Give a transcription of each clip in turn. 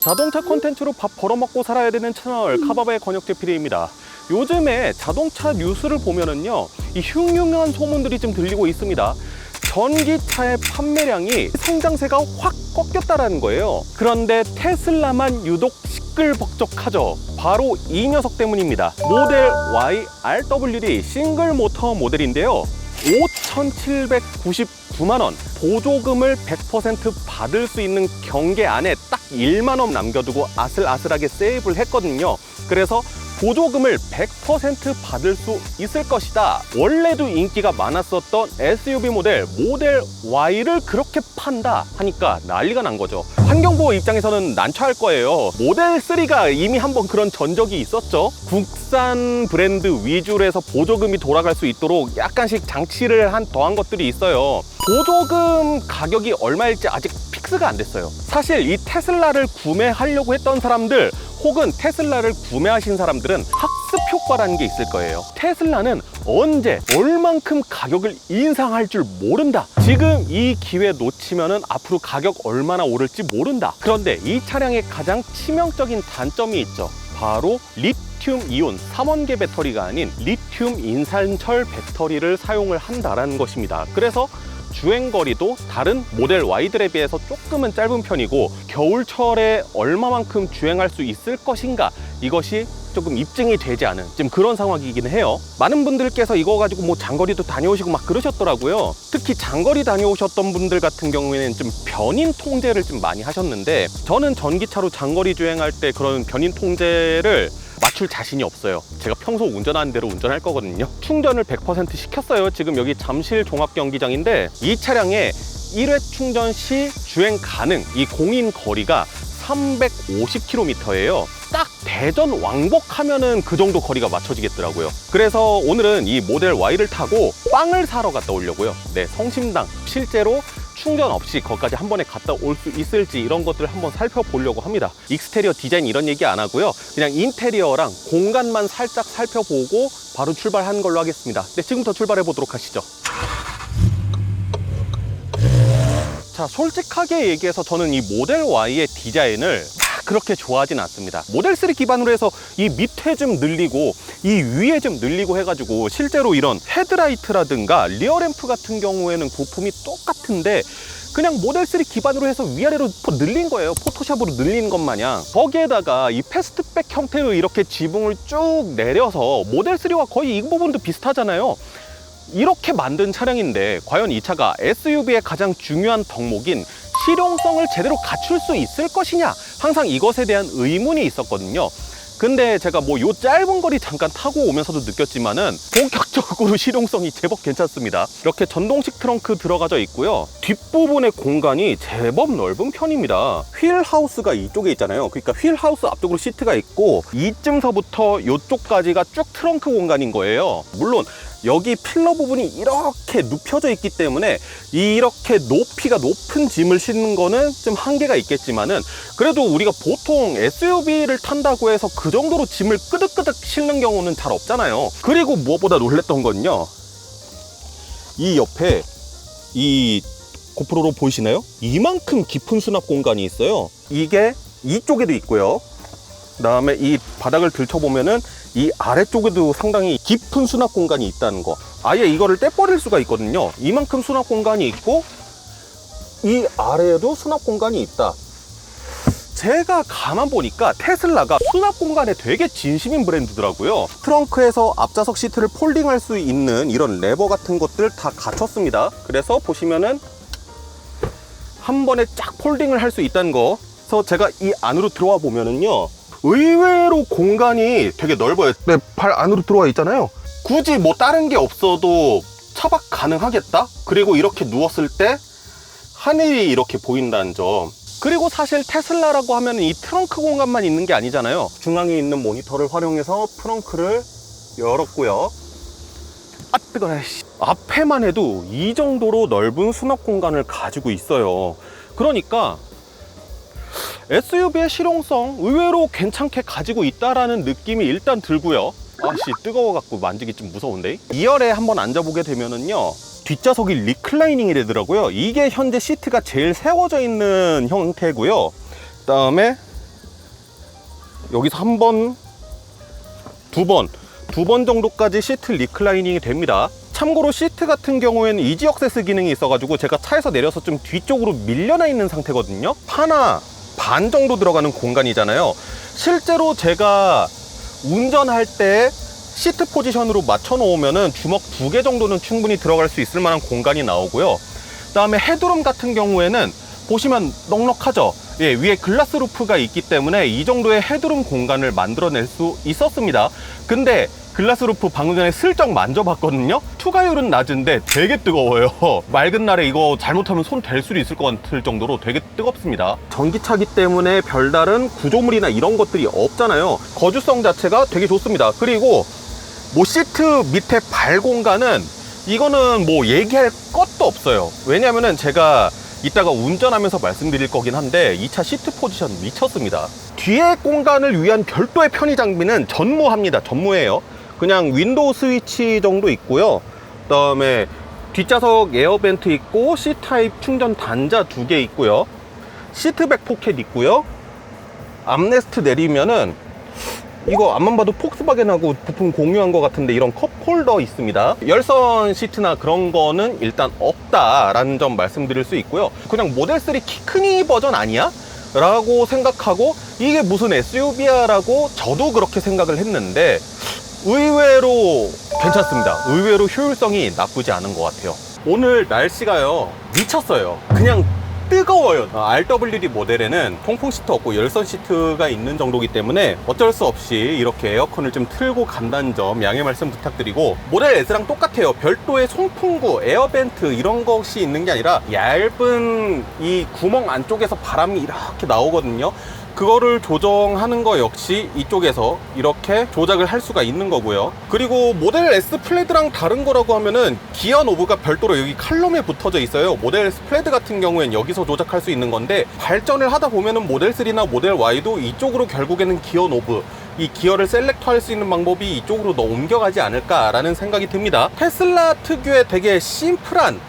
자동차 콘텐츠로 밥 벌어먹고 살아야 되는 채널 카바바의 권혁재PD입니다. 요즘에 자동차 뉴스를 보면은요, 이 흉흉한 소문들이 좀 들리고 있습니다. 전기차의 판매량이 성장세가 확 꺾였다라는 거예요. 그런데 테슬라만 유독 시끌벅적하죠. 바로 이 녀석 때문입니다. 모델 Y RWD 싱글 모터 모델인데요, 5,799만 원, 보조금을 100% 받을 수 있는 경계 안에 딱 1만 원 남겨두고 아슬아슬하게 세이브를 했거든요. 그래서 보조금을 100% 받을 수 있을 것이다. 원래도 인기가 많았었던 SUV 모델 Y를 그렇게 판다 하니까 난리가 난 거죠. 환경보호 입장에서는 난처할 거예요. 모델 3가 이미 한번 그런 전적이 있었죠. 국산 브랜드 위주로 해서 보조금이 돌아갈 수 있도록 약간씩 장치를 더한 것들이 있어요. 보조금 가격이 얼마일지 아직 픽스가 안 됐어요. 사실 이 테슬라를 구매하려고 했던 사람들, 혹은 테슬라를 구매하신 사람들은 학습 효과라는 게 있을 거예요. 테슬라는 언제 얼만큼 가격을 인상할 줄 모른다. 지금 이 기회 놓치면은 앞으로 가격 얼마나 오를지 모른다. 그런데 이 차량의 가장 치명적인 단점이 있죠. 바로 리튬 이온 3원계 배터리가 아닌 리튬 인산철 배터리를 사용을 한다라는 것입니다. 그래서 주행거리도 다른 모델 Y들에 비해서 조금은 짧은 편이고, 겨울철에 얼마만큼 주행할 수 있을 것인가, 이것이 조금 입증이 되지 않은 지금 그런 상황이긴 해요. 많은 분들께서 이거 가지고 뭐 장거리도 다녀오시고 막 그러셨더라고요. 특히 장거리 다녀오셨던 분들 같은 경우에는 좀 견인 통제를 좀 많이 하셨는데, 저는 전기차로 장거리 주행할 때 그런 견인 통제를 맞출 자신이 없어요. 제가 평소 운전하는 대로 운전할 거거든요. 충전을 100% 시켰어요. 지금 여기 잠실 종합경기장인데, 이 차량에 1회 충전 시 주행 가능, 이 공인 거리가 350km예요. 딱 대전 왕복하면은 그 정도 거리가 맞춰지겠더라고요. 그래서 오늘은 이 모델 Y를 타고 빵을 사러 갔다 오려고요. 네, 성심당 실제로 충전 없이 거기까지 한 번에 갔다 올 수 있을지 이런 것들을 한번 살펴보려고 합니다. 익스테리어 디자인 이런 얘기 안 하고요, 그냥 인테리어랑 공간만 살짝 살펴보고 바로 출발하는 걸로 하겠습니다. 네, 지금부터 출발해 보도록 하시죠. 자, 솔직하게 얘기해서 저는 이 모델 Y의 디자인을 그렇게 좋아하진 않습니다. 모델 3 기반으로 해서 이 밑에 좀 늘리고 이 위에 좀 늘리고 해가지고, 실제로 이런 헤드라이트라든가 리어램프 같은 경우에는 부품이 똑같은데 그냥 모델 3 기반으로 해서 위아래로 늘린 거예요. 포토샵으로 늘린 것 마냥. 거기에다가 이 패스트백 형태로 이렇게 지붕을 쭉 내려서 모델 3와 거의 이 부분도 비슷하잖아요. 이렇게 만든 차량인데 과연 이 차가 SUV의 가장 중요한 덕목인 실용성을 제대로 갖출 수 있을 것이냐, 항상 이것에 대한 의문이 있었거든요. 근데 제가 뭐 요 짧은 거리 잠깐 타고 오면서도 느꼈지만은 본격적으로 실용성이 제법 괜찮습니다. 이렇게 전동식 트렁크 들어가져 있고요. 뒷부분의 공간이 제법 넓은 편입니다. 휠 하우스가 이쪽에 있잖아요. 그러니까 휠 하우스 앞쪽으로 시트가 있고, 이쯤서부터 이쪽까지가 쭉 트렁크 공간인 거예요. 물론 여기 필러 부분이 이렇게 눕혀져 있기 때문에 이렇게 높이가 높은 짐을 싣는 거는 좀 한계가 있겠지만은, 그래도 우리가 보통 SUV를 탄다고 해서 그 정도로 짐을 끄덕끄덕 싣는 경우는 잘 없잖아요. 그리고 무엇보다 놀랬던 건요, 이 옆에 이 고프로로 보이시나요? 이만큼 깊은 수납 공간이 있어요. 이게 이쪽에도 있고요, 그 다음에 이 바닥을 들춰보면은 이 아래쪽에도 상당히 깊은 수납 공간이 있다는 거. 아예 이거를 떼버릴 수가 있거든요. 이만큼 수납 공간이 있고 이 아래에도 수납 공간이 있다. 제가 가만 보니까 테슬라가 수납 공간에 되게 진심인 브랜드더라고요. 트렁크에서 앞좌석 시트를 폴딩할 수 있는 이런 레버 같은 것들 다 갖췄습니다. 그래서 보시면은 한 번에 쫙 폴딩을 할 수 있다는 거. 그래서 제가 이 안으로 들어와 보면은요, 의외로 공간이 되게 넓어요. 내 발 안으로 들어와 있잖아요. 굳이 뭐 다른 게 없어도 차박 가능하겠다. 그리고 이렇게 누웠을 때 하늘이 이렇게 보인다는 점. 그리고 사실 테슬라라고 하면 이 트렁크 공간만 있는 게 아니잖아요. 중앙에 있는 모니터를 활용해서 트렁크를 열었고요. 아 뜨거워. 앞에만 해도 이 정도로 넓은 수납 공간을 가지고 있어요. 그러니까 SUV의 실용성 의외로 괜찮게 가지고 있다라는 느낌이 일단 들고요. 아씨, 뜨거워갖고 만지기 좀 무서운데. 2열에 한번 앉아보게 되면은요, 뒷좌석이 리클라이닝이 되더라고요. 이게 현재 시트가 제일 세워져 있는 형태고요. 그 다음에 여기서 한 번, 두 번 정도까지 시트 리클라이닝이 됩니다. 참고로 시트 같은 경우에는 이지 억세스 기능이 있어가지고 제가 차에서 내려서 좀 뒤쪽으로 밀려나 있는 상태거든요. 하나 반 정도 들어가는 공간이잖아요. 실제로 제가 운전할 때 시트 포지션으로 맞춰 놓으면은 주먹 2개 정도는 충분히 들어갈 수 있을 만한 공간이 나오고요. 그 다음에 헤드룸 같은 경우에는 보시면 넉넉하죠. 예, 위에 글라스 루프가 있기 때문에 이 정도의 헤드룸 공간을 만들어낼 수 있었습니다. 근데 글라스 루프 방금 전에 슬쩍 만져봤거든요. 투과율은 낮은데 되게 뜨거워요. 맑은 날에 이거 잘못하면 손 댈 수도 있을 것 같을 정도로 되게 뜨겁습니다. 전기차기 때문에 별다른 구조물이나 이런 것들이 없잖아요. 거주성 자체가 되게 좋습니다. 그리고 뭐 시트 밑에 발 공간은 이거는 뭐 얘기할 것도 없어요. 왜냐면은 제가 이따가 운전하면서 말씀드릴 거긴 한데 이 차 시트 포지션 미쳤습니다. 뒤에 공간을 위한 별도의 편의 장비는 전무합니다. 전무예요. 그냥 윈도우 스위치 정도 있고요. 그 다음에 뒷좌석 에어벤트 있고 C타입 충전 단자 2개 있고요. 시트백 포켓 있고요. 암레스트 내리면은 이거 앞만 봐도 폭스바겐하고 부품 공유한 것 같은데 이런 컵홀더 있습니다. 열선 시트나 그런 거는 일단 없다라는 점 말씀드릴 수 있고요. 그냥 모델3 키크니 버전 아니야? 라고 생각하고 이게 무슨 SUV야 라고 저도 그렇게 생각을 했는데 의외로 괜찮습니다. 의외로 효율성이 나쁘지 않은 것 같아요. 오늘 날씨가요 미쳤어요. 그냥 뜨거워요. RWD 모델에는 통풍 시트 없고 열선 시트가 있는 정도이기 때문에 어쩔 수 없이 이렇게 에어컨을 좀 틀고 간다는 점 양해 말씀 부탁드리고, 모델 S랑 똑같아요. 별도의 송풍구, 에어벤트 이런 것이 있는 게 아니라 얇은 이 구멍 안쪽에서 바람이 이렇게 나오거든요. 그거를 조정하는 거 역시 이쪽에서 이렇게 조작을 할 수가 있는 거고요. 그리고 모델 S 플레드랑 다른 거라고 하면은 기어 노브가 별도로 여기 칼럼에 붙어져 있어요. 모델 S 플레드 같은 경우엔 여기서 조작할 수 있는 건데, 발전을 하다 보면은 모델 3나 모델 Y도 이쪽으로 결국에는 기어 노브, 이 기어를 셀렉트 할 수 있는 방법이 이쪽으로 옮겨가지 않을까라는 생각이 듭니다. 테슬라 특유의 되게 심플한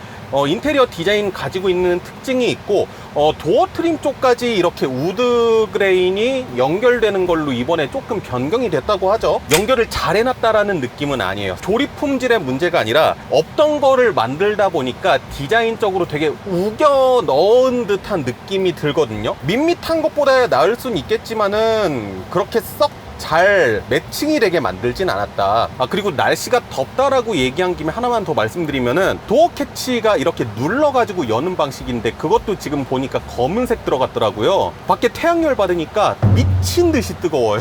인테리어 디자인 가지고 있는 특징이 있고, 도어 트림 쪽까지 이렇게 우드 그레인이 연결되는 걸로 이번에 조금 변경이 됐다고 하죠. 연결을 잘 해놨다라는 느낌은 아니에요. 조립 품질의 문제가 아니라 없던 거를 만들다 보니까 디자인적으로 되게 우겨 넣은 듯한 느낌이 들거든요. 밋밋한 것보다 나을 수는 있겠지만은 그렇게 썩 잘 매칭이 되게 만들진 않았다. 그리고 날씨가 덥다라고 얘기한 김에 하나만 더 말씀드리면은 도어 캐치가 이렇게 눌러가지고 여는 방식인데 그것도 지금 보니까 검은색 들어갔더라고요. 밖에 태양열 받으니까 미친 듯이 뜨거워요.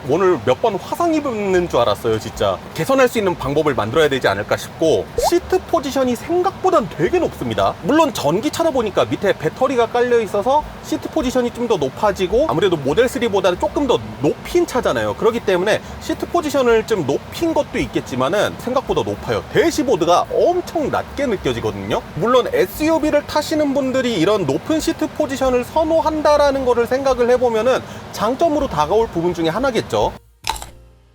오늘 몇 번 화상 입는 줄 알았어요. 진짜 개선할 수 있는 방법을 만들어야 되지 않을까 싶고, 시트 포지션이 생각보단 되게 높습니다. 물론 전기차다 보니까 밑에 배터리가 깔려 있어서 시트 포지션이 좀 더 높아지고, 아무래도 모델 3보다는 조금 더 높인 차잖아요. 그렇기 때문에 시트 포지션을 좀 높인 것도 있겠지만은 생각보다 높아요. 대시보드가 엄청 낮게 느껴지거든요. 물론 SUV를 타시는 분들이 이런 높은 시트 포지션을 선호한다라는 거를 생각을 해보면은 장점으로 다가올 부분 중에 하나겠죠.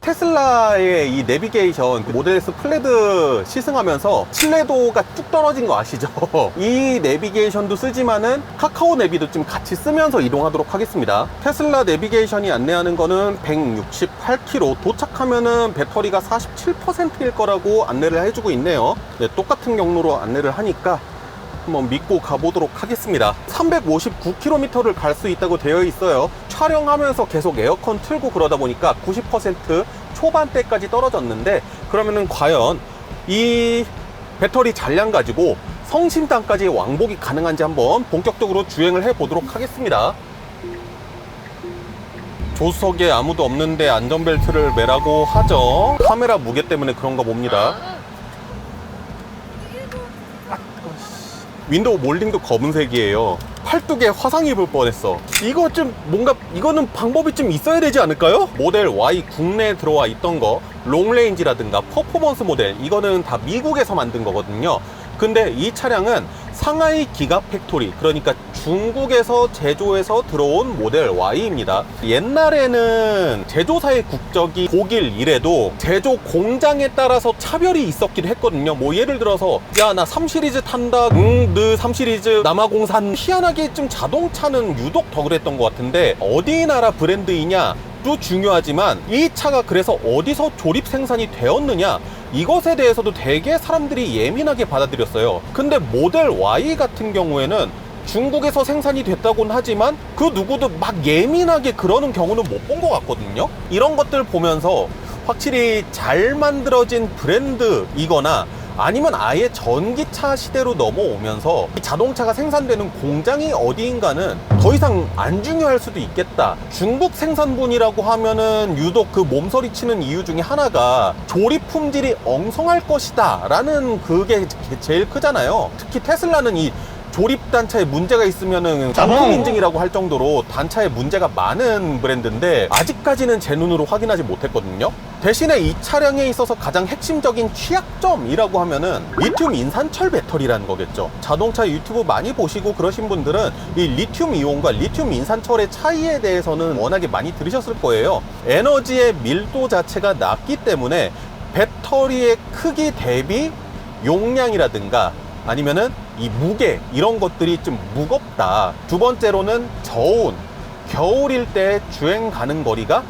테슬라의 이 내비게이션 모델 S 플레드 시승하면서 신뢰도가 쭉 떨어진 거 아시죠? 이 내비게이션도 쓰지만은 카카오 내비도 좀 같이 쓰면서 이동하도록 하겠습니다. 테슬라 내비게이션이 안내하는 거는 168km, 도착하면은 배터리가 47%일 거라고 안내를 해주고 있네요. 네, 똑같은 경로로 안내를 하니까 한번 믿고 가보도록 하겠습니다. 359km를 갈 수 있다고 되어 있어요. 촬영하면서 계속 에어컨 틀고 그러다 보니까 90% 초반대까지 떨어졌는데, 그러면은 과연 이 배터리 잔량 가지고 성심당까지 왕복이 가능한지 한번 본격적으로 주행을 해보도록 하겠습니다. 조수석에 아무도 없는데 안전벨트를 매라고 하죠. 카메라 무게 때문에 그런가 봅니다. 윈도우 몰딩도 검은색이에요. 팔뚝에 화상 입을 뻔했어. 이거 좀 뭔가, 이거는 방법이 좀 있어야 되지 않을까요? 모델 Y 국내에 들어와 있던 거, 롱레인지라든가 퍼포먼스 모델, 이거는 다 미국에서 만든 거거든요. 근데 이 차량은 상하이 기가팩토리, 그러니까 중국에서 제조해서 들어온 모델 Y입니다. 옛날에는 제조사의 국적이 독일이래도 제조 공장에 따라서 차별이 있었긴 했거든요. 뭐 예를 들어서 야, 나 3시리즈 탄다, 너 3시리즈 남아공산. 희한하게 좀 자동차는 유독 더 그랬던 것 같은데, 어디 나라 브랜드이냐, 것도 중요하지만 이 차가 그래서 어디서 조립 생산이 되었느냐, 이것에 대해서도 되게 사람들이 예민하게 받아들였어요. 근데 모델 Y 같은 경우에는 중국에서 생산이 됐다고는 하지만 그 누구도 막 예민하게 그러는 경우는 못 본 것 같거든요. 이런 것들 보면서 확실히 잘 만들어진 브랜드이거나 아니면 아예 전기차 시대로 넘어오면서 이 자동차가 생산되는 공장이 어디인가는 더 이상 안 중요할 수도 있겠다. 중국 생산분이라고 하면은 유독 그 몸서리치는 이유 중에 하나가 조립 품질이 엉성할 것이다 라는 그게 제일 크잖아요. 특히 테슬라는 이 조립 단차에 문제가 있으면은 정품 인증이라고 할 정도로 단차에 문제가 많은 브랜드인데 아직까지는 제 눈으로 확인하지 못했거든요. 대신에 이 차량에 있어서 가장 핵심적인 취약점이라고 하면은 리튬 인산철 배터리라는 거겠죠. 자동차 유튜브 많이 보시고 그러신 분들은 이 리튬 이온과 리튬 인산철의 차이에 대해서는 워낙에 많이 들으셨을 거예요. 에너지의 밀도 자체가 낮기 때문에 배터리의 크기 대비 용량이라든가 아니면은 이 무게 이런 것들이 좀 무겁다. 두 번째로는 저온, 겨울일 때 주행 가는 거리가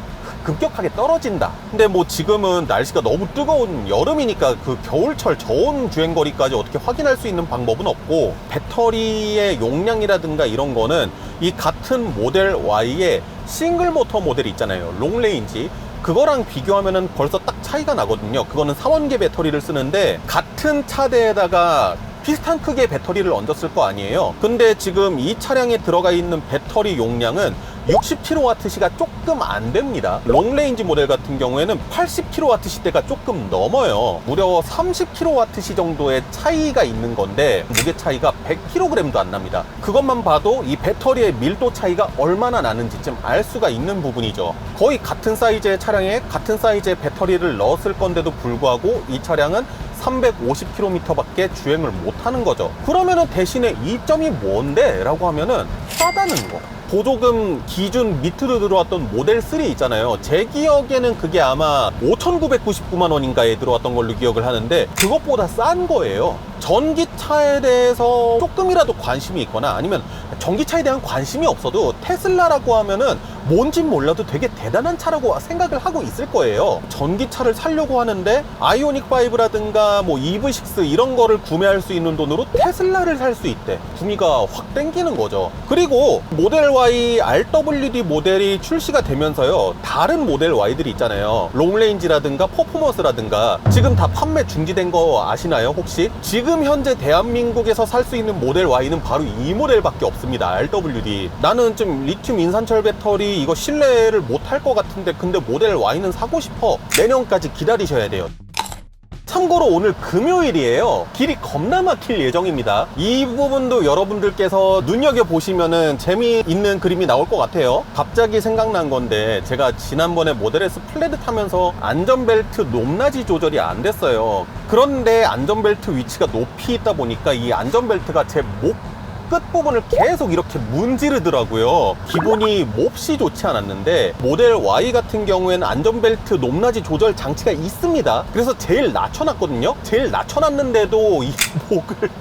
급격하게 떨어진다. 근데 뭐 지금은 날씨가 너무 뜨거운 여름이니까 그 겨울철 저온 주행 거리까지 어떻게 확인할 수 있는 방법은 없고, 배터리의 용량이라든가 이런 거는 이 같은 모델 Y의 싱글 모터 모델이 있잖아요. 롱레인지. 그거랑 비교하면은 벌써 딱 차이가 나거든요. 그거는 4원계 배터리를 쓰는데 같은 차대에다가 비슷한 크기의 배터리를 얹었을 거 아니에요. 근데 지금 이 차량에 들어가 있는 배터리 용량은 60kWh가 조금 안 됩니다. 롱레인지 모델 같은 경우에는 80kWh대가 조금 넘어요. 무려 30kWh 정도의 차이가 있는 건데 무게 차이가 100kg도 안 납니다. 그것만 봐도 이 배터리의 밀도 차이가 얼마나 나는지 좀 알 수가 있는 부분이죠. 거의 같은 사이즈의 차량에 같은 사이즈의 배터리를 넣었을 건데도 불구하고 이 차량은 350km 밖에 주행을 못하는 거죠. 그러면은 대신에 이점이 뭔데? 라고 하면은 싸다는 거. 보조금 기준 밑으로 들어왔던 모델 3 있잖아요. 제 기억에는 그게 아마 5,999만 원인가에 들어왔던 걸로 기억을 하는데 그것보다 싼 거예요. 전기차에 대해서 조금이라도 관심이 있거나 아니면 전기차에 대한 관심이 없어도 테슬라라고 하면은 뭔진 몰라도 되게 대단한 차라고 생각을 하고 있을 거예요. 전기차를 사려고 하는데 아이오닉5라든가 뭐 EV6 이런 거를 구매할 수 있는 돈으로 테슬라를 살 수 있대. 구미가 확 땡기는 거죠. 그리고 모델 Y RWD 모델이 출시가 되면서요, 다른 모델 Y들이 있잖아요. 롱레인지라든가 퍼포먼스라든가 지금 다 판매 중지된 거 아시나요 혹시? 지금 현재 대한민국에서 살 수 있는 모델 Y는 바로 이 모델밖에 없습니다. RWD. 나는 좀 리튬 인산철 배터리 이거 신뢰를 못 할 것 같은데 근데 모델 Y는 사고 싶어. 내년까지 기다리셔야 돼요. 참고로 오늘 금요일이에요. 길이 겁나 막힐 예정입니다. 이 부분도 여러분들께서 눈여겨보시면은 재미있는 그림이 나올 것 같아요. 갑자기 생각난 건데 제가 지난번에 모델 S 플레드 타면서 안전벨트 높낮이 조절이 안 됐어요. 그런데 안전벨트 위치가 높이 있다 보니까 이 안전벨트가 제 목 끝부분을 계속 이렇게 문지르더라고요. 기분이 몹시 좋지 않았는데 모델 Y 같은 경우에는 안전벨트 높낮이 조절 장치가 있습니다. 그래서 제일 낮춰놨거든요. 제일 낮춰놨는데도 이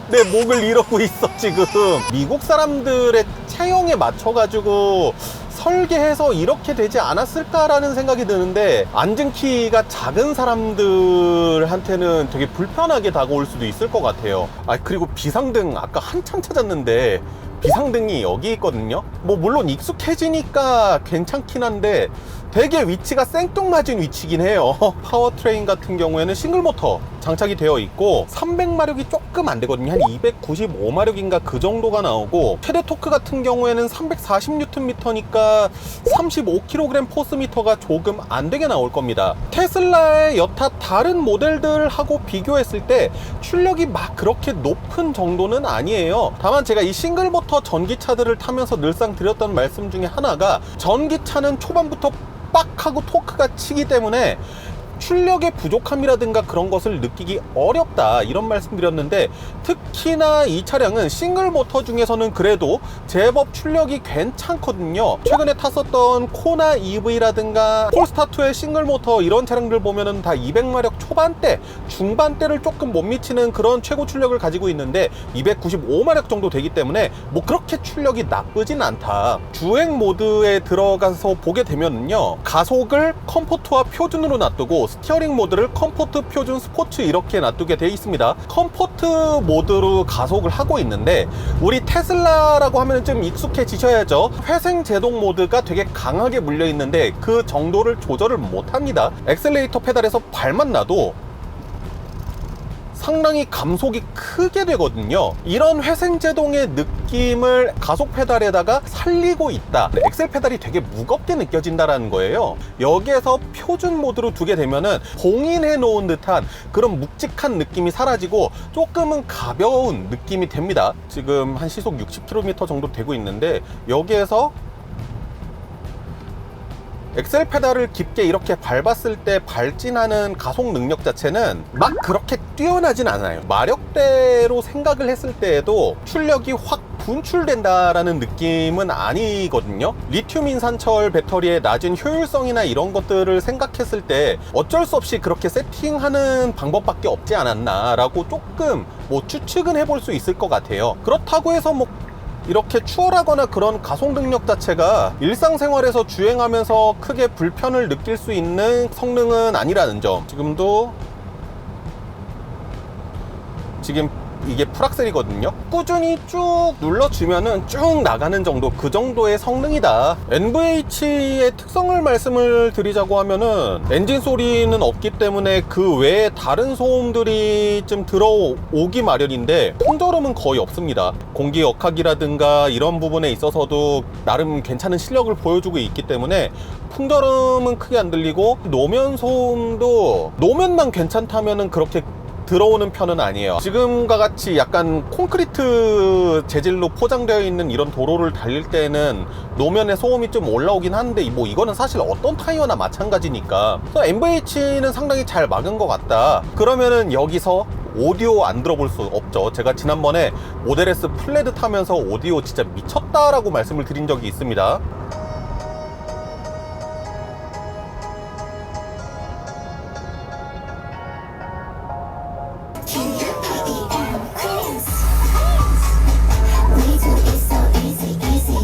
내 목을 이러고 있어 지금. 미국 사람들의 체형에 맞춰가지고 설계해서 이렇게 되지 않았을까라는 생각이 드는데 앉은 키가 작은 사람들한테는 되게 불편하게 다가올 수도 있을 것 같아요. 그리고 비상등 아까 한참 찾았는데 비상등이 여기 있거든요. 뭐 물론 익숙해지니까 괜찮긴 한데 되게 위치가 생뚱맞은 위치긴 해요. 파워트레인 같은 경우에는 싱글모터 장착이 되어 있고 300마력이 조금 안 되거든요. 한 295마력인가 그 정도가 나오고 최대 토크 같은 경우에는 340Nm니까 35kg 포스미터가 조금 안 되게 나올 겁니다. 테슬라의 여타 다른 모델들하고 비교했을 때 출력이 막 그렇게 높은 정도는 아니에요. 다만 제가 이 싱글모터 전기차들을 타면서 늘상 드렸던 말씀 중에 하나가 전기차는 초반부터 빡 하고 토크가 치기 때문에 출력의 부족함이라든가 그런 것을 느끼기 어렵다 이런 말씀 드렸는데, 특히나 이 차량은 싱글 모터 중에서는 그래도 제법 출력이 괜찮거든요. 최근에 탔었던 코나 EV라든가 폴스타2의 싱글 모터 이런 차량들 보면은 다 200마력 초반대 중반대를 조금 못 미치는 그런 최고 출력을 가지고 있는데 295마력 정도 되기 때문에 뭐 그렇게 출력이 나쁘진 않다. 주행 모드에 들어가서 보게 되면은요, 가속을 컴포트와 표준으로 놔두고 스티어링 모드를 컴포트, 표준, 스포츠 이렇게 놔두게 되어 있습니다. 컴포트 모드로 가속을 하고 있는데, 우리 테슬라라고 하면 좀 익숙해지셔야죠. 회생 제동 모드가 되게 강하게 물려 있는데 그 정도를 조절을 못합니다. 엑셀레이터 페달에서 발만 놔도 상당히 감속이 크게 되거든요. 이런 회생제동의 느낌을 가속 페달에다가 살리고 있다. 엑셀 페달이 되게 무겁게 느껴진다는 거예요. 여기에서 표준 모드로 두게 되면은 봉인해 놓은 듯한 그런 묵직한 느낌이 사라지고 조금은 가벼운 느낌이 됩니다. 지금 한 시속 60km 정도 되고 있는데, 여기에서 엑셀 페달을 깊게 이렇게 밟았을 때 발진하는 가속 능력 자체는 막 그렇게 뛰어나진 않아요. 마력대로 생각을 했을 때에도 출력이 확 분출된다라는 느낌은 아니거든요. 리튬 인산철 배터리의 낮은 효율성이나 이런 것들을 생각했을 때 어쩔 수 없이 그렇게 세팅하는 방법밖에 없지 않았나 라고 조금 뭐 추측은 해볼 수 있을 것 같아요. 그렇다고 해서 뭐 이렇게 추월하거나 그런 가속 능력 자체가 일상생활에서 주행하면서 크게 불편을 느낄 수 있는 성능은 아니라는 점. 지금 이게 풀악셀이거든요. 꾸준히 쭉 눌러주면은 쭉 나가는 정도, 그 정도의 성능이다. NVH의 특성을 말씀을 드리자고 하면은 엔진 소리는 없기 때문에 그 외에 다른 소음들이 좀 들어오기 마련인데 풍절음은 거의 없습니다. 공기 역학이라든가 이런 부분에 있어서도 나름 괜찮은 실력을 보여주고 있기 때문에 풍절음은 크게 안 들리고, 노면 소음도 노면만 괜찮다면은 그렇게 들어오는 편은 아니에요. 지금과 같이 약간 콘크리트 재질로 포장되어 있는 이런 도로를 달릴 때는 노면에 소음이 좀 올라오긴 하는데, 뭐 이거는 사실 어떤 타이어나 마찬가지니까. 그래서 MVH는 상당히 잘 막은 것 같다. 그러면은 여기서 오디오 안 들어볼 수 없죠. 제가 지난번에 모델 S 플레드 타면서 오디오 진짜 미쳤다라고 말씀을 드린 적이 있습니다.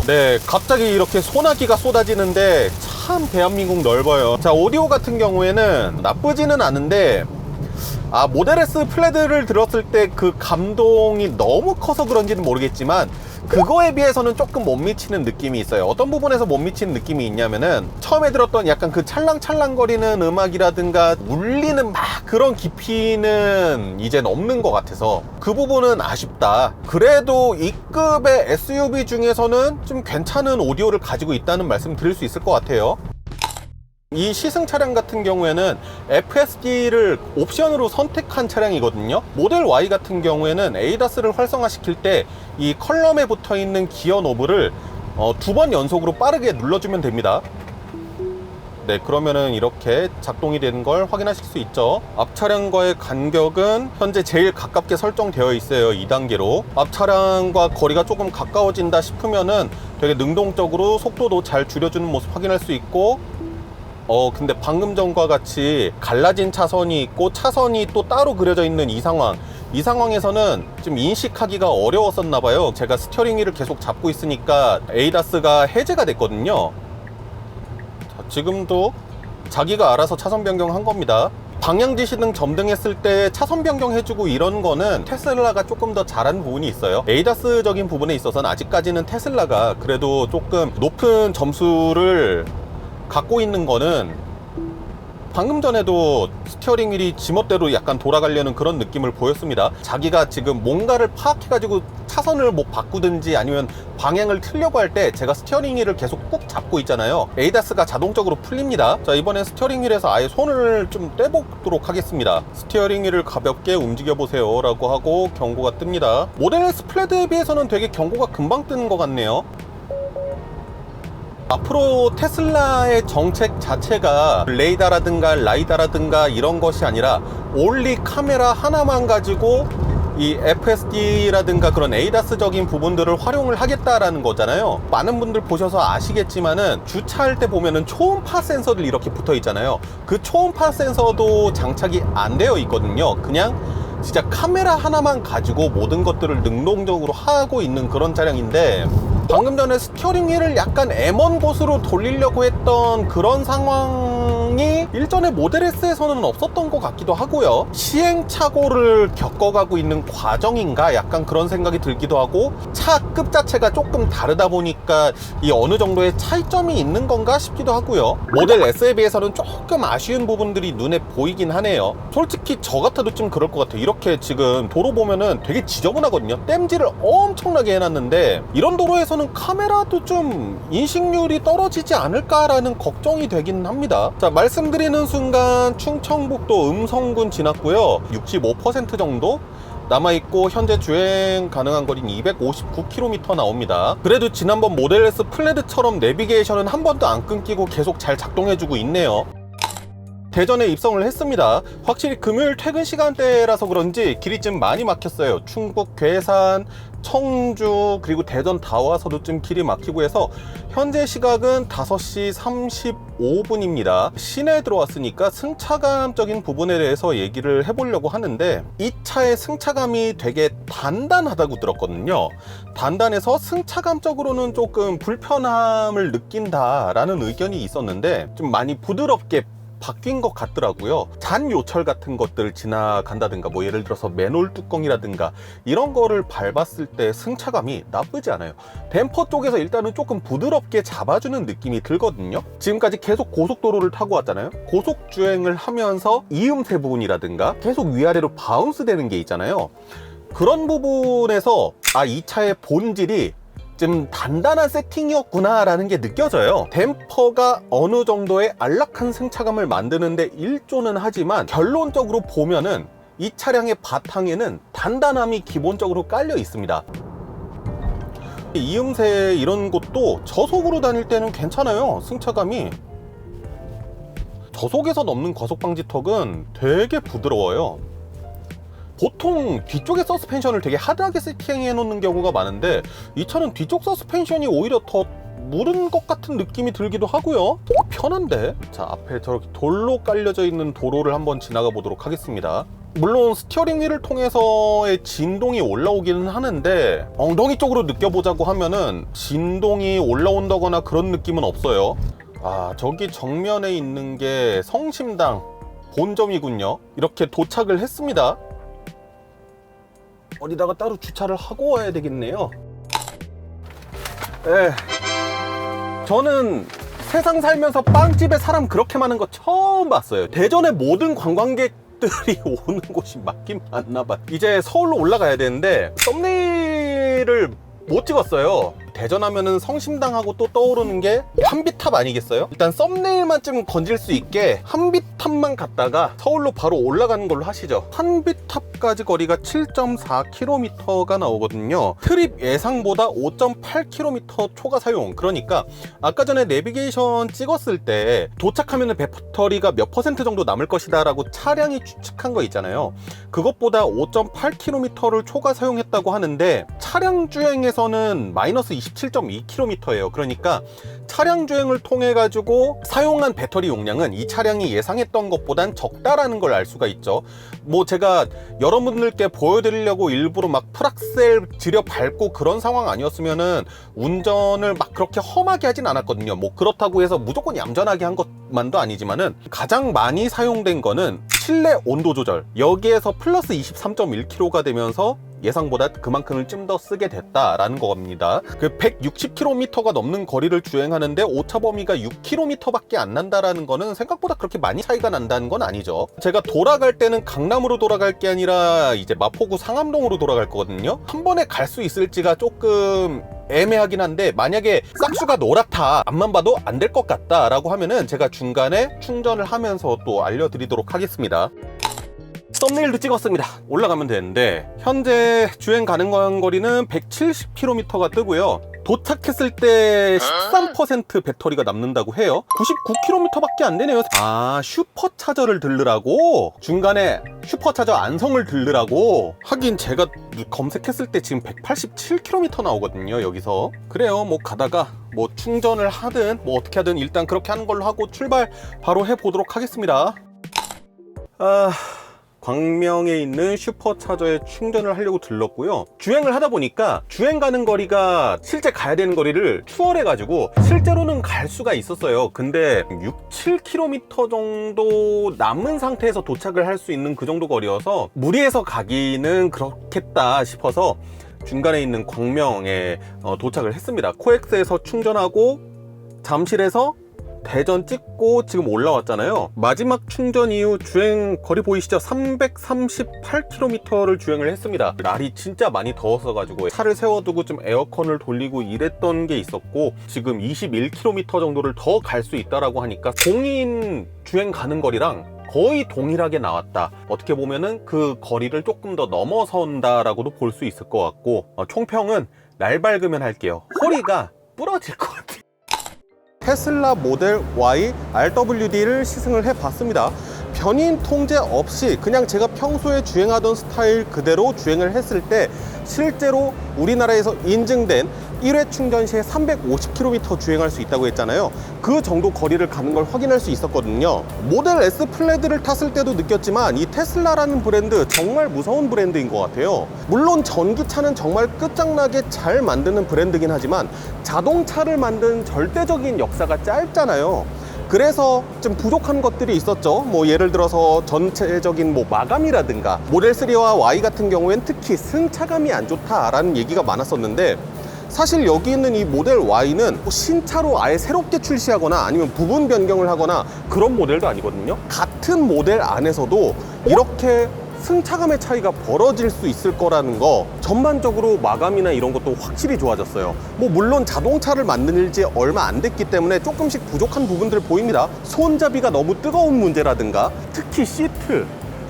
네, 갑자기 이렇게 소나기가 쏟아지는데 참 대한민국 넓어요. 자, 오디오 같은 경우에는 나쁘지는 않은데, 모델 S 플레드를 들었을 때 그 감동이 너무 커서 그런지는 모르겠지만 그거에 비해서는 조금 못 미치는 느낌이 있어요. 어떤 부분에서 못 미치는 느낌이 있냐면은, 처음에 들었던 약간 그 찰랑찰랑거리는 음악이라든가 울리는 막 그런 깊이는 이젠 없는 것 같아서 그 부분은 아쉽다. 그래도 이 급의 SUV 중에서는 좀 괜찮은 오디오를 가지고 있다는 말씀 드릴 수 있을 것 같아요. 이 시승 차량 같은 경우에는 FSD를 옵션으로 선택한 차량이거든요. 모델 Y 같은 경우에는 ADAS를 활성화시킬 때 이 컬럼에 붙어 있는 기어 노브를 2번 연속으로 빠르게 눌러주면 됩니다. 네, 그러면은 이렇게 작동이 되는 걸 확인하실 수 있죠. 앞 차량과의 간격은 현재 제일 가깝게 설정되어 있어요. 2단계로. 앞 차량과 거리가 조금 가까워진다 싶으면은 되게 능동적으로 속도도 잘 줄여주는 모습 확인할 수 있고, 근데 방금 전과 같이 갈라진 차선이 있고 차선이 또 따로 그려져 있는 이 상황에서는 좀 인식하기가 어려웠었나 봐요. 제가 스티어링 휠을 계속 잡고 있으니까 ADAS가 해제가 됐거든요. 자, 지금도 자기가 알아서 차선 변경한 겁니다. 방향지시등 점등했을 때 차선 변경해주고 이런 거는 테슬라가 조금 더 잘한 부분이 있어요. ADAS적인 부분에 있어서는 아직까지는 테슬라가 그래도 조금 높은 점수를 갖고 있는 거는, 방금 전에도 스티어링 휠이 지멋대로 약간 돌아가려는 그런 느낌을 보였습니다. 자기가 지금 뭔가를 파악해가지고 차선을 뭐 바꾸든지 아니면 방향을 틀려고 할 때 제가 스티어링 휠을 계속 꾹 잡고 있잖아요. ADAS가 자동적으로 풀립니다. 자, 이번엔 스티어링 휠에서 아예 손을 좀 떼보도록 하겠습니다. 스티어링 휠을 가볍게 움직여보세요 라고 하고 경고가 뜹니다. 모델 S 플레드에 비해서는 되게 경고가 금방 뜨는 것 같네요. 앞으로 테슬라의 정책 자체가 레이더라든가 라이다라든가 이런 것이 아니라 올리 카메라 하나만 가지고 이 FSD라든가 그런 ADAS적인 부분들을 활용을 하겠다라는 거잖아요. 많은 분들 보셔서 아시겠지만은 주차할 때 보면은 초음파 센서들 이렇게 붙어 있잖아요. 그 초음파 센서도 장착이 안 되어 있거든요. 그냥 진짜 카메라 하나만 가지고 모든 것들을 능동적으로 하고 있는 그런 차량인데, 방금 전에 스티어링 휠을 약간 M1 곳으로 돌리려고 했던 그런 상황이 일전에 모델 S에서는 없었던 것 같기도 하고요. 시행착오를 겪어가고 있는 과정인가 약간 그런 생각이 들기도 하고, 차급 자체가 조금 다르다 보니까 이 어느 정도의 차이점이 있는 건가 싶기도 하고요. 모델 S에 비해서는 조금 아쉬운 부분들이 눈에 보이긴 하네요. 솔직히 저 같아도 좀 그럴 것 같아요. 이렇게 지금 도로 보면은 되게 지저분하거든요. 땜질을 엄청나게 해놨는데, 이런 도로에서는 카메라도 좀 인식률이 떨어지지 않을까라는 걱정이 되긴 합니다. 자, 말씀드리는 순간 충청북도 음성군 지났고요. 65% 정도 남아있고 현재 주행 가능한 거리는 259km 나옵니다. 그래도 지난번 모델 S 플레드처럼 내비게이션은 한 번도 안 끊기고 계속 잘 작동해주고 있네요. 대전에 입성을 했습니다. 확실히 금요일 퇴근 시간대라서 그런지 길이 좀 많이 막혔어요. 충북, 괴산, 청주, 그리고 대전 다 와서도 좀 길이 막히고 해서 현재 시각은 5시 35분입니다. 시내에 들어왔으니까 승차감적인 부분에 대해서 얘기를 해보려고 하는데, 이 차의 승차감이 되게 단단하다고 들었거든요. 단단해서 승차감적으로는 조금 불편함을 느낀다라는 의견이 있었는데, 좀 많이 부드럽게 바뀐 것 같더라고요. 잔 요철 같은 것들 지나간다든가, 뭐 예를 들어서 맨홀 뚜껑이라든가 이런 거를 밟았을 때 승차감이 나쁘지 않아요. 댐퍼 쪽에서 일단은 조금 부드럽게 잡아주는 느낌이 들거든요. 지금까지 계속 고속도로를 타고 왔잖아요. 고속 주행을 하면서 이음새 부분이라든가 계속 위아래로 바운스 되는 게 있잖아요. 그런 부분에서 이 차의 본질이 좀 단단한 세팅이었구나 라는 게 느껴져요. 댐퍼가 어느 정도의 안락한 승차감을 만드는데 일조는 하지만, 결론적으로 보면은 이 차량의 바탕에는 단단함이 기본적으로 깔려 있습니다. 이음새 이런 것도 저속으로 다닐 때는 괜찮아요. 승차감이. 저속에서 넘는 과속방지턱은 되게 부드러워요. 보통 뒤쪽에 서스펜션을 되게 하드하게 세팅해 놓는 경우가 많은데, 이 차는 뒤쪽 서스펜션이 오히려 더 무른 것 같은 느낌이 들기도 하고요. 편한데? 자, 앞에 저렇게 돌로 깔려져 있는 도로를 한번 지나가 보도록 하겠습니다. 물론 스티어링 휠을 통해서의 진동이 올라오기는 하는데, 엉덩이 쪽으로 느껴보자고 하면은 진동이 올라온다거나 그런 느낌은 없어요. 저기 정면에 있는 게 성심당 본점이군요. 이렇게 도착을 했습니다. 어디다가 따로 주차를 하고 와야 되겠네요. 저는 세상 살면서 빵집에 사람 그렇게 많은 거 처음 봤어요. 대전의 모든 관광객들이 오는 곳이 맞긴 맞나봐요. 이제 서울로 올라가야 되는데 썸네일을 못 찍었어요. 대전 하면은 성심당하고 또 떠오르는 게 한비탑 아니겠어요? 일단 썸네일만 좀 건질 수 있게 한비탑만 갔다가 서울로 바로 올라가는 걸로 하시죠. 한비탑까지 거리가 7.4km가 나오거든요. 트립 예상보다 5.8km 초과 사용. 그러니까 아까 전에 내비게이션 찍었을 때 도착하면 배터리가 몇 % 정도 남을 것이다 라고 차량이 추측한 거 있잖아요. 그것보다 5.8km를 초과 사용했다고 하는데, 차량 주행에서는 마이너스 27.2km예요. 그러니까 차량 주행을 통해 가지고 사용한 배터리 용량은 이 차량이 예상했던 것보단 적다라는 걸 알 수가 있죠. 뭐 제가 여러분들께 보여드리려고 일부러 막 풀악셀 들여 밟고 그런 상황 아니었으면은 운전을 막 그렇게 험하게 하진 않았거든요. 뭐 그렇다고 해서 무조건 얌전하게 한 것만도 아니지만은, 가장 많이 사용된 거는 실내 온도 조절, 여기에서 플러스 23.1kg가 되면서 예상보다 그만큼을 좀 더 쓰게 됐다라는 겁니다. 그 160km가 넘는 거리를 주행하는데 오차 범위가 6km밖에 안 난다라는 거는 생각보다 그렇게 많이 차이가 난다는 건 아니죠. 제가 돌아갈 때는 강남으로 돌아갈 게 아니라 이제 마포구 상암동으로 돌아갈 거거든요. 한 번에 갈 수 있을지가 조금 애매하긴 한데, 만약에 싹수가 노랗다, 앞만 봐도 안 될 것 같다 라고 하면은 제가 중간에 충전을 하면서 또 알려드리도록 하겠습니다. 썸네일도 찍었습니다. 올라가면 되는데, 현재 주행 가능한 거리는 170km가 뜨고요. 도착했을 때 13% 배터리가 남는다고 해요. 99km밖에 안 되네요. 아, 슈퍼차저를 들르라고? 중간에 슈퍼차저 안성을 들르라고? 하긴 제가 검색했을 때 지금 187km 나오거든요, 여기서. 그래요, 뭐 가다가 뭐 충전을 하든 뭐 어떻게 하든 일단 그렇게 하는 걸로 하고 출발 바로 해보도록 하겠습니다. 광명에 있는 슈퍼차저에 충전을 하려고 들렀고요. 주행을 하다 보니까 주행 가는 거리가 실제 가야 되는 거리를 추월해가지고 실제로는 갈 수가 있었어요. 근데 6, 7km 정도 남은 상태에서 도착을 할 수 있는 그 정도 거리여서 무리해서 가기는 그렇겠다 싶어서 중간에 있는 광명에 도착을 했습니다. 코엑스에서 충전하고 잠실에서 대전 찍고 지금 올라왔잖아요. 마지막 충전 이후 주행 거리 보이시죠? 338km를 주행을 했습니다. 날이 진짜 많이 더웠어 가지고 차를 세워두고 좀 에어컨을 돌리고 이랬던 게 있었고, 지금 21km 정도를 더 갈 수 있다라고 하니까 공인 주행 가는 거리랑 거의 동일하게 나왔다. 어떻게 보면은 그 거리를 조금 더 넘어선다라고도 볼 수 있을 것 같고, 총평은 날 밝으면 할게요. 허리가 부러질 것 같아요. 테슬라 모델 Y RWD를 시승을 해봤습니다. 견인 통제 없이 그냥 제가 평소에 주행하던 스타일 그대로 주행을 했을 때 실제로 우리나라에서 인증된 1회 충전 시에 350km 주행할 수 있다고 했잖아요. 그 정도 거리를 가는 걸 확인할 수 있었거든요. 모델 S 플래드를 탔을 때도 느꼈지만 이 테슬라라는 브랜드 정말 무서운 브랜드인 것 같아요. 물론 전기차는 정말 끝장나게 잘 만드는 브랜드긴 하지만 자동차를 만든 절대적인 역사가 짧잖아요. 그래서 좀 부족한 것들이 있었죠. 뭐 예를 들어서 전체적인 뭐 마감이라든가 모델 3와 Y 같은 경우엔 특히 승차감이 안 좋다라는 얘기가 많았었는데, 사실 여기 있는 이 모델 Y는 신차로 아예 새롭게 출시하거나 아니면 부분 변경을 하거나 그런 모델도 아니거든요. 같은 모델 안에서도 이렇게 승차감의 차이가 벌어질 수 있을 거라는 거, 전반적으로 마감이나 이런 것도 확실히 좋아졌어요. 뭐 물론 자동차를 만든 지 얼마 안 됐기 때문에 조금씩 부족한 부분들 보입니다. 손잡이가 너무 뜨거운 문제라든가, 특히 시트,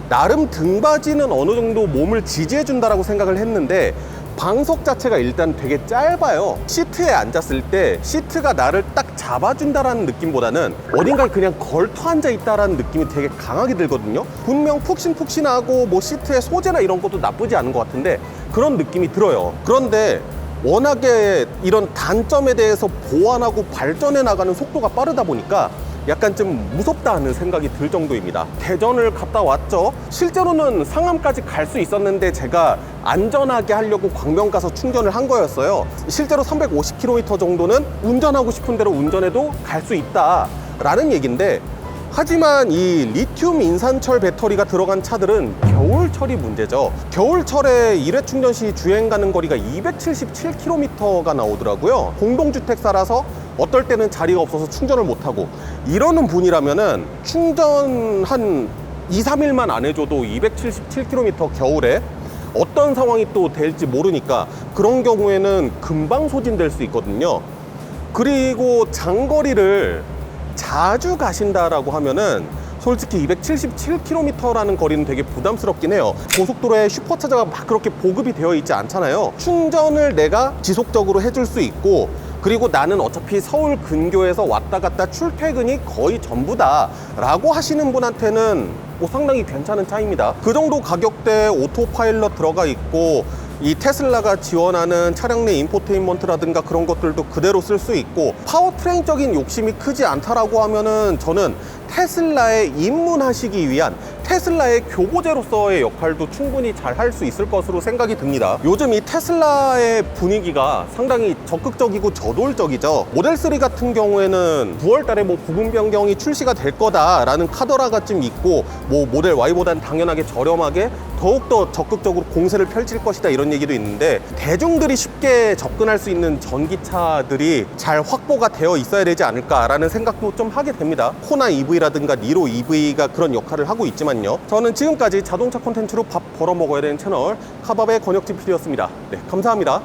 나름 등받이는 어느 정도 몸을 지지해 준다라고 생각을 했는데 방석 자체가 일단 되게 짧아요. 시트에 앉았을 때 시트가 나를 딱 잡아준다라는 느낌보다는 어딘가에 그냥 걸터 앉아 있다라는 느낌이 되게 강하게 들거든요. 분명 푹신푹신하고 뭐 시트의 소재나 이런 것도 나쁘지 않은 것 같은데 그런 느낌이 들어요. 그런데 워낙에 이런 단점에 대해서 보완하고 발전해 나가는 속도가 빠르다 보니까 약간 좀 무섭다 하는 생각이 들 정도입니다. 대전을 갔다 왔죠. 실제로는 상암까지 갈 수 있었는데 제가 안전하게 하려고 광명 가서 충전을 한 거였어요. 실제로 350km 정도는 운전하고 싶은 대로 운전해도 갈 수 있다 라는 얘기인데, 하지만 이 리튬 인산철 배터리가 들어간 차들은 겨울철이 문제죠. 겨울철에 1회 충전 시 주행 가는 거리가 277km가 나오더라고요. 공동주택사라서 어떨 때는 자리가 없어서 충전을 못하고 이러는 분이라면은 충전 한 2, 3일만 안 해줘도 277km 겨울에 어떤 상황이 또 될지 모르니까 그런 경우에는 금방 소진될 수 있거든요. 그리고 장거리를 자주 가신다라고 하면은 솔직히 277km라는 거리는 되게 부담스럽긴 해요. 고속도로에 슈퍼차저가 막 그렇게 보급이 되어 있지 않잖아요. 충전을 내가 지속적으로 해줄 수 있고, 그리고 나는 어차피 서울 근교에서 왔다 갔다 출퇴근이 거의 전부다 라고 하시는 분한테는 뭐 상당히 괜찮은 차입니다. 그 정도 가격대에 오토파일럿 들어가 있고, 이 테슬라가 지원하는 차량 내 인포테인먼트라든가 그런 것들도 그대로 쓸 수 있고, 파워트레인적인 욕심이 크지 않다라고 하면은 저는 테슬라에 입문하시기 위한 테슬라의 교보제로서의 역할도 충분히 잘 할 수 있을 것으로 생각이 듭니다. 요즘 이 테슬라의 분위기가 상당히 적극적이고 저돌적이죠. 모델 3 같은 경우에는 9월 달에 뭐 부분 변경이 출시가 될 거다라는 카더라가 좀 있고, 뭐 모델 Y보다는 당연하게 저렴하게 더욱더 적극적으로 공세를 펼칠 것이다 이런 얘기도 있는데, 대중들이 쉽게 접근할 수 있는 전기차들이 잘 확보가 되어 있어야 되지 않을까라는 생각도 좀 하게 됩니다. 코나 EV라든가 니로 EV가 그런 역할을 하고 있지만요. 저는 지금까지 자동차 콘텐츠로 밥 벌어 먹어야 되는 채널 카밥의 권혁진 PD였습니다. 네, 감사합니다.